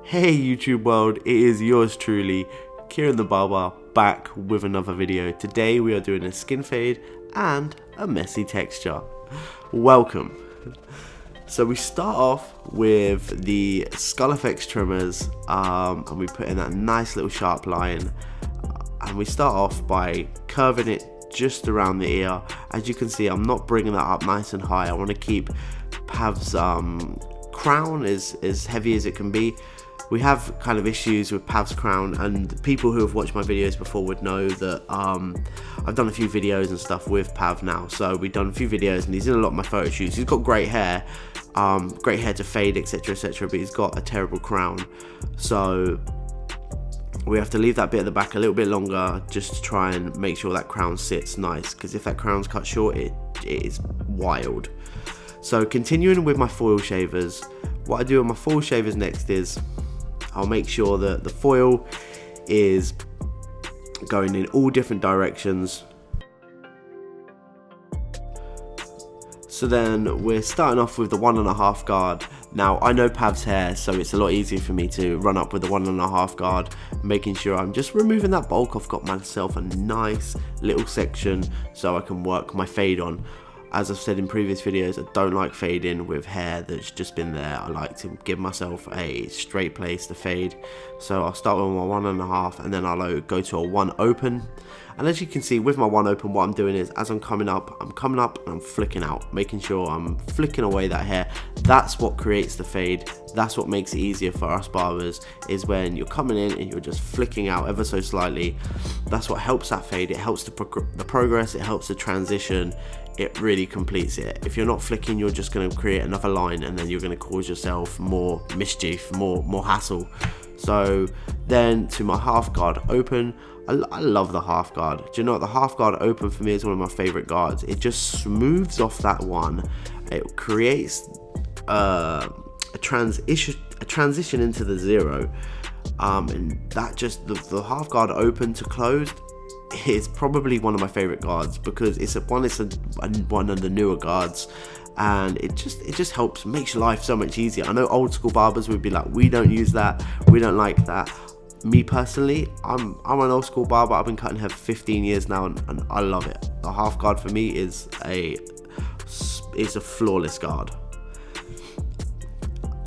Hey YouTube world, it is yours truly, Kieron the Barber, back with another video. Today we are doing a skin fade and a messy texture. Welcome. So we start off with the Skull FX trimmers and we put in that nice little sharp line. And we start off by curving it just around the ear. As you can see, I'm not bringing that up nice and high. I want to keep Pav's crown as heavy as it can be. We have kind of issues with Pav's crown, and people who have watched my videos before would know that I've done a few videos and stuff with Pav now. So we've done a few videos and he's in a lot of my photo shoots. He's got great hair to fade, etc, but he's got a terrible crown. So we have to leave that bit at the back a little bit longer just to try and make sure that crown sits nice, because if that crown's cut short, it is wild. So continuing with my foil shavers, what I do with my foil shavers next is I'll make sure that the foil is going in all different directions. So then we're starting off with the 1.5 guard. Now I know Pav's hair, so it's a lot easier for me to run up with the 1.5 guard, making sure I'm just removing that bulk. I've got myself a nice little section so I can work my fade on. As I've said in previous videos, I don't like fading with hair that's just been there. I like to give myself a straight place to fade. So I'll start with my 1.5 and then I'll go to a 1 open. And as you can see with my 1 open, what I'm doing is as I'm coming up and I'm flicking out, making sure I'm flicking away that hair. That's what creates the fade. That's what makes it easier for us barbers, is when you're coming in and you're just flicking out ever so slightly. That's what helps that fade. It helps the progress, it helps the transition. It really completes it. If you're not flicking, you're just going to create another line and then you're going to cause yourself more mischief, more hassle. So then to my half guard open, I love the half guard. Do you know what? The half guard open for me is one of my favorite guards. It just smooths off that one. It creates a transition into the 0, and that just the half guard open to closed is probably one of my favorite guards, because it's one of the newer guards, and it just helps, makes your life so much easier. I know old school barbers would be like, we don't use that, we don't like that. Me personally, I'm an old school barber. I've been cutting hair for 15 years now, and I love it. The half guard for me is a flawless guard.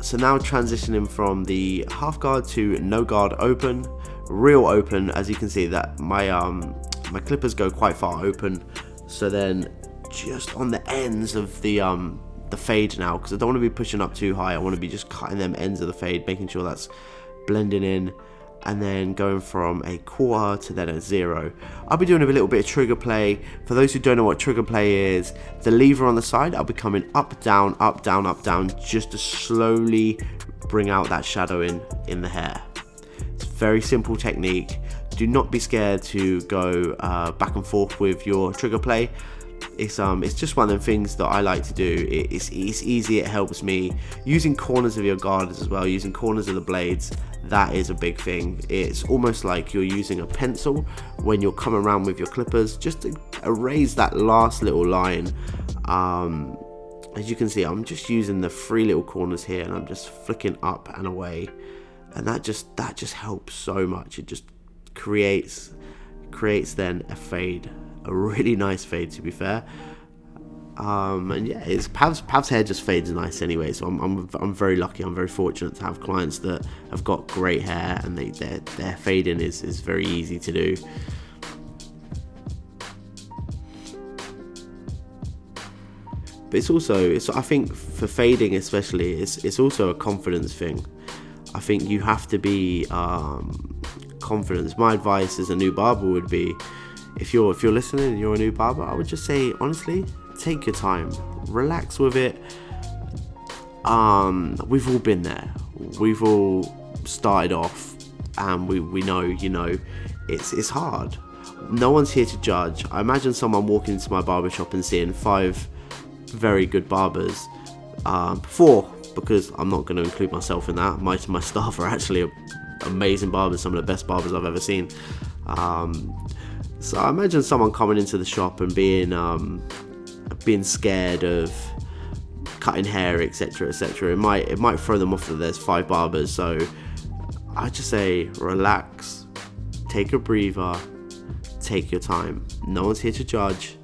So now transitioning from the half guard to no guard open, real open. As you can see that my clippers go quite far open. So then just on the ends of the fade now, because I don't want to be pushing up too high. I want to be just cutting them ends of the fade, making sure that's blending in, and then going from a 1/4 to then a 0. I'll be doing a little bit of trigger play. For those who don't know what trigger play is, the lever on the side, I'll be coming up, down, up, down, up, down, just to slowly bring out that shadow in the hair. It's a very simple technique. Do not be scared to go back and forth with your trigger play. It's just one of the things that I like to do. It's easy, it helps me. Using corners of your guards as well, using corners of the blades, that is a big thing. It's almost like you're using a pencil when you're coming around with your clippers, just to erase that last little line. As you can see, I'm just using the 3 little corners here, and I'm just flicking up and away, and that just helps so much. It just creates then a fade, a really nice fade, to be fair. And yeah, it's Pav's hair just fades nice anyway, so I'm very lucky. I'm very fortunate to have clients that have got great hair, and their fading is very easy to do. But it's also, I think for fading especially, it's also a confidence thing. I think you have to be confident. My advice as a new barber would be, if you're listening and you're a new barber, I would just say, honestly, take your time, relax with it. We've all been there. We've all started off, and we know, it's hard. No one's here to judge. I imagine someone walking into my barbershop and seeing 5 very good barbers, 4, because I'm not going to include myself in that. My staff are actually amazing barbers, some of the best barbers I've ever seen. So I imagine someone coming into the shop and being scared of cutting hair, etc., etc. It might throw them off that there's 5 barbers. So I just say relax, take a breather, take your time. No one's here to judge.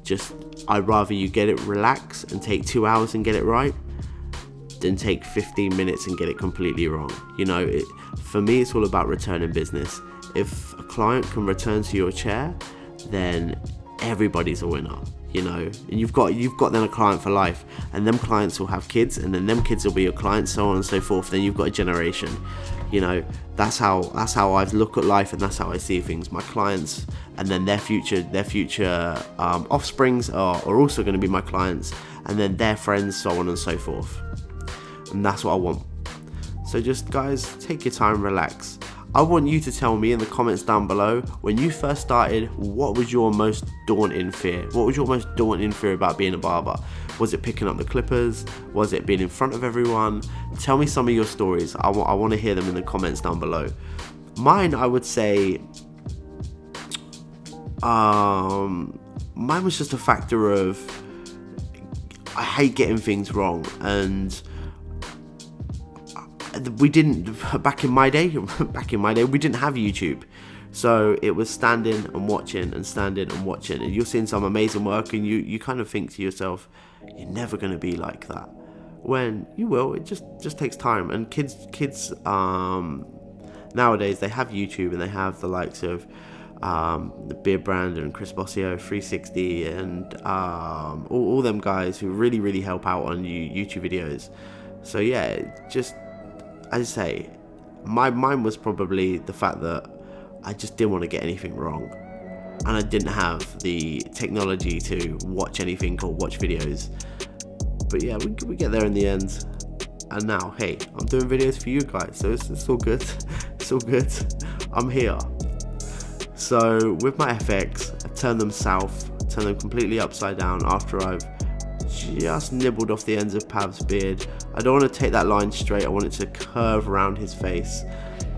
Just, I'd rather you get it relaxed and take 2 hours and get it right than take 15 minutes and get it completely wrong. You know, for me, it's all about returning business. If a client can return to your chair, then everybody's a winner. You know, and you've got then a client for life, and them clients will have kids, and then them kids will be your clients, so on and so forth. Then you've got a generation. You know, that's how I look at life, and that's how I see things. My clients, and then their future offsprings are also going to be my clients, and then their friends, so on and so forth. And that's what I want. So just, guys, take your time, relax. I want you to tell me in the comments down below, when you first started, what was your most daunting fear? What was your most daunting fear about being a barber? Was it picking up the clippers? Was it being in front of everyone? Tell me some of your stories. I want to hear them in the comments down below. Mine, I would say, mine was just a factor of, I hate getting things wrong, and we didn't, back in my day, we didn't have YouTube. So it was standing and watching and standing and watching, and you're seeing some amazing work, and you kind of think to yourself, you're never going to be like that. When you will, it just takes time. And kids nowadays, they have YouTube, and they have the likes of the Beard Brand and Chris Bossio 360 and all them guys who really help out on YouTube videos. So yeah, just, as I say, mine was probably the fact that I just didn't want to get anything wrong, and I didn't have the technology to watch anything or watch videos. But yeah, we get there in the end, and now, hey, I'm doing videos for you guys, so it's all good. It's all good. I'm here. So with my FX, I turn them south, turn them completely upside down after I've just nibbled off the ends of Pav's beard. I don't want to take that line straight, I want it to curve around his face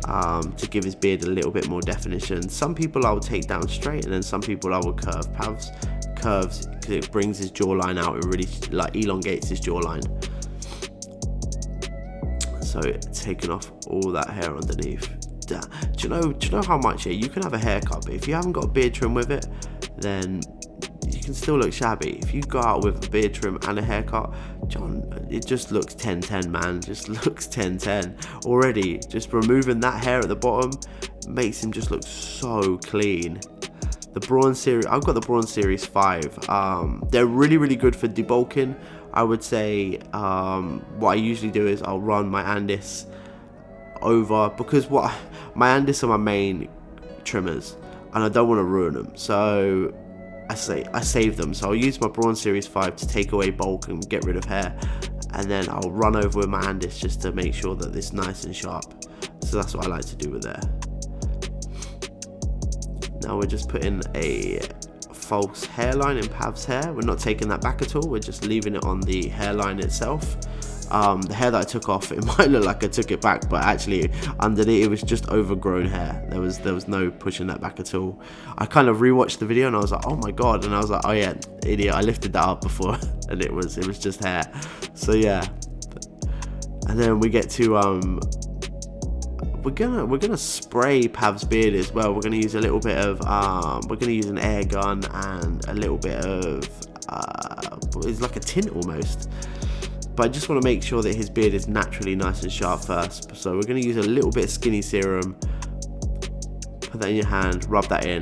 to give his beard a little bit more definition. Some people I will take down straight, and then some people I will curve. Pav's curves because it brings his jawline out, it really like elongates his jawline. So taking off all that hair underneath. Do you know how much you can have a haircut, but if you haven't got a beard trim with it, then you can still look shabby. If you go out with a beard trim and a haircut, John, it just looks 10-10, man. Just looks 10-10 already. Just removing that hair at the bottom makes him just look so clean. The Brawn series, I've got the Brawn series 5. They're really good for debulking. I would say what I usually do is I'll run my Andis over, because my Andis are my main trimmers, and I don't want to ruin them. So I save them. So I'll use my Brawn Series 5 to take away bulk and get rid of hair, and then I'll run over with my Andis just to make sure that it's nice and sharp. So that's what I like to do with there. Now we're just putting a false hairline in Pav's hair. We're not taking that back at all, we're just leaving it on the hairline itself. The hair that I took off, it might look like I took it back, but actually underneath it was just overgrown hair. There was no pushing that back at all. I kind of rewatched the video and I was like, oh my god, and I was like, oh yeah, idiot, I lifted that up before and it was just hair. So yeah, and then we get to we're gonna spray Pav's beard as well. We're gonna use a little bit of we're gonna use an air gun and a little bit of it's like a tint almost. But I just want to make sure that his beard is naturally nice and sharp first. So we're going to use a little bit of skinny serum. Put that in your hand, rub that in.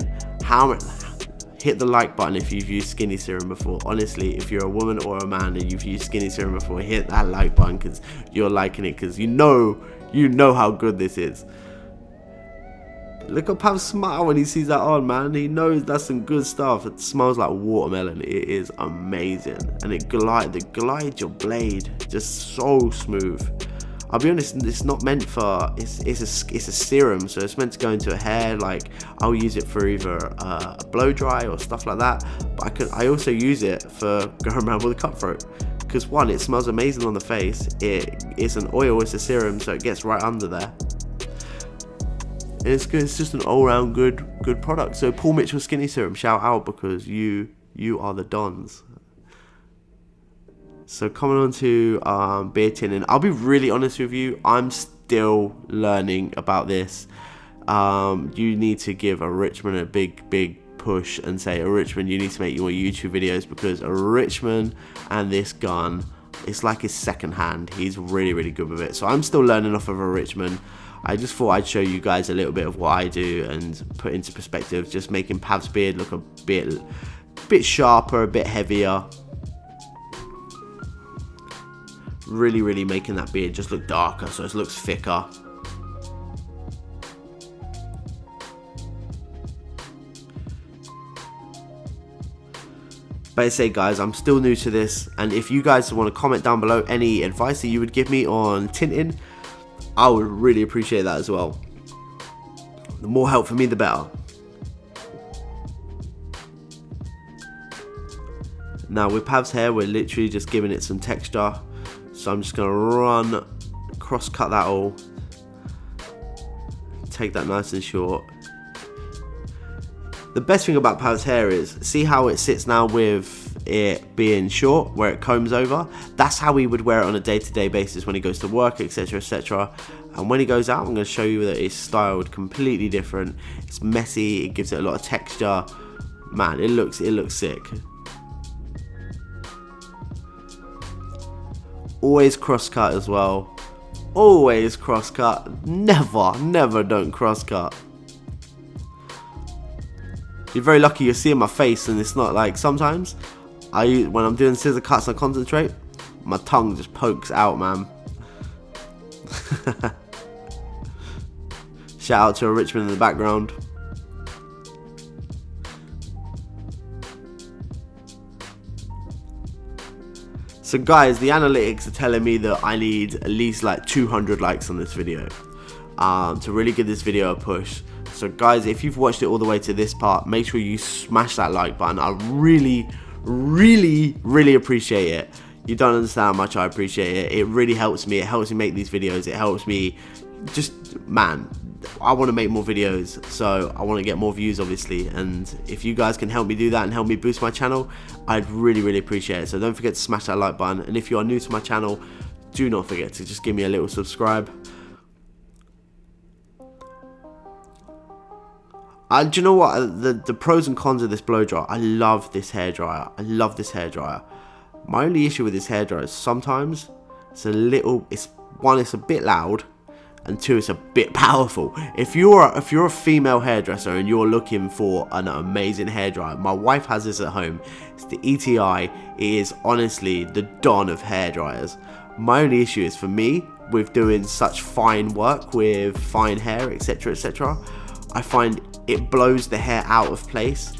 Hit the like button if you've used skinny serum before. Honestly, if you're a woman or a man and you've used skinny serum before, hit that like button because you're liking it, because you know how good this is. Look at Pav's smile when he sees that on, man. He knows that's some good stuff. It smells like watermelon. It is amazing. And it glides your blade just so smooth. I'll be honest, it's not meant for, it's a serum, so it's meant to go into a hair. Like, I'll use it for either a blow dry or stuff like that. But I also use it for going around with a cutthroat. Because one, it smells amazing on the face. It's an oil, it's a serum, so it gets right under there. And it's good. It's just an all-round good product. So Paul Mitchell Skinny Serum, shout out, because you are the dons. So coming on to beard tinning, I'll be really honest with you. I'm still learning about this. You need to give a Richmond a big push and say, Richmond, you need to make your YouTube videos, because Richmond and this gun, it's like his second hand. He's really good with it. So I'm still learning off of a Richmond. I just thought I'd show you guys a little bit of what I do and put into perspective, just making Pav's beard look a bit sharper, a bit heavier. Really making that beard just look darker, so it looks thicker. But I say, guys, I'm still new to this, and if you guys want to comment down below any advice that you would give me on tinting, I would really appreciate that as well. The more help for me, the better. Now with Pav's hair, we're literally just giving it some texture, so I'm just going to cross cut that all, take that nice and short. The best thing about Pav's hair is, see how it sits now with it being short, where it combs over? That's how he would wear it on a day-to-day basis when he goes to work, etc, etc. And when he goes out, I'm going to show you that it's styled completely different. It's messy, it gives it a lot of texture. Man, it looks sick. Always cross cut as well. Always cross cut. Never don't cross cut. You're very lucky you're seeing my face, and it's not like sometimes when I'm doing scissor cuts and concentrate, my tongue just pokes out, man. Shout out to a Richmond in the background. So guys, the analytics are telling me that I need at least like 200 likes on this video to really give this video a push. So guys, if you've watched it all the way to this part, make sure you smash that like button. I really appreciate it. You don't understand how much I appreciate it. It really helps me. It helps me make these videos. It helps me just, man, I want to make more videos, so I want to get more views, obviously. And if you guys can help me do that and help me boost my channel, I'd really appreciate it. So don't forget to smash that like button. And if you are new to my channel, do not forget to just give me a little subscribe. Do you know what? The pros and cons of this blow dryer. I love this hairdryer. I love this hairdryer. My only issue with this hairdryer is sometimes it's it's a bit loud, and two, it's a bit powerful. If you're a female hairdresser and you're looking for an amazing hairdryer, my wife has this at home. It's the ETI. It is honestly the dawn of hairdryers. My only issue is, for me, with doing such fine work with fine hair, etc, etc, I find it blows the hair out of place.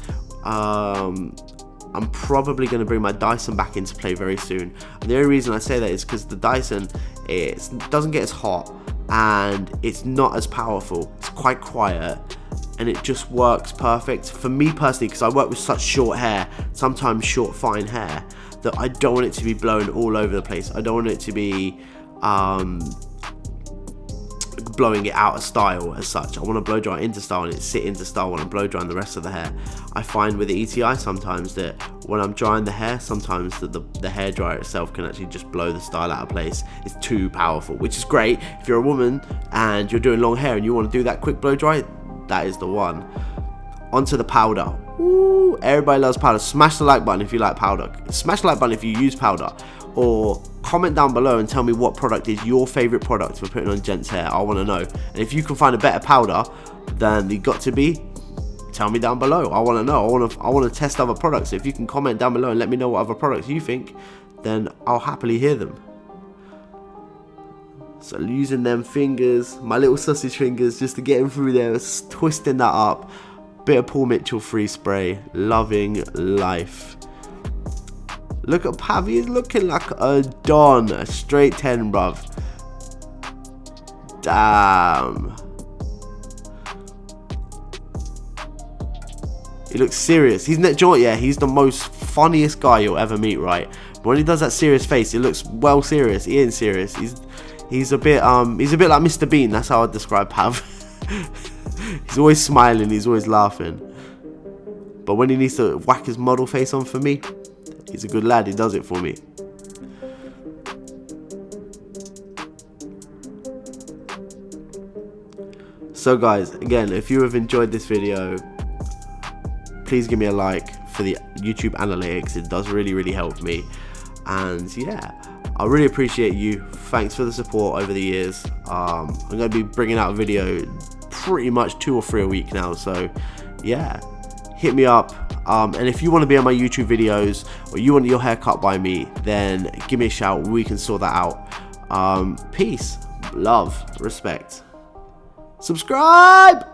I'm probably going to bring my Dyson back into play very soon, and the only reason I say that is because the Dyson, it doesn't get as hot and it's not as powerful. It's quite quiet and it just works perfect for me personally, because I work with such short hair, sometimes short fine hair, that I don't want it to be blown all over the place. I don't want it to be blowing it out of style as such. I want to blow dry into style and it sit into style when I'm blow drying the rest of the hair. I find with the ETI sometimes that when I'm drying the hair, sometimes the hair dryer itself can actually just blow the style out of place. It's too powerful, which is great if you're a woman and you're doing long hair and you want to do that quick blow dry. That is the one. Onto the powder. Ooh, everybody loves powder. Smash the like button if you like powder. Smash the like button if you use powder. Or comment down below and tell me what product is your favourite product for putting on gents' hair. I want to know. And if you can find a better powder than the Got To Be, tell me down below. I want to know. I want to test other products. So if you can comment down below and let me know what other products you think, then I'll happily hear them. So using them fingers, my little sausage fingers, just to get them through there, twisting that up. Bit of Paul Mitchell free spray. Loving life. Look at Pav, he's looking like a don. A straight 10, bruv. Damn. He looks serious. He's he's the most funniest guy you'll ever meet, right? But when he does that serious face, he looks well serious. He ain't serious. He's a bit like Mr. Bean. That's how I describe Pav. He's always smiling, he's always laughing. But when he needs to whack his model face on for me, he's a good lad, he does it for me. So guys, again, if you have enjoyed this video, please give me a like for the YouTube analytics. It does really help me. And yeah, I really appreciate you. Thanks for the support over the years. I'm going to be bringing out a video pretty much 2 or 3 a week now. So yeah, hit me up. And if you want to be on my YouTube videos, or you want your hair cut by me, then give me a shout. We can sort that out. Peace, love, respect. Subscribe!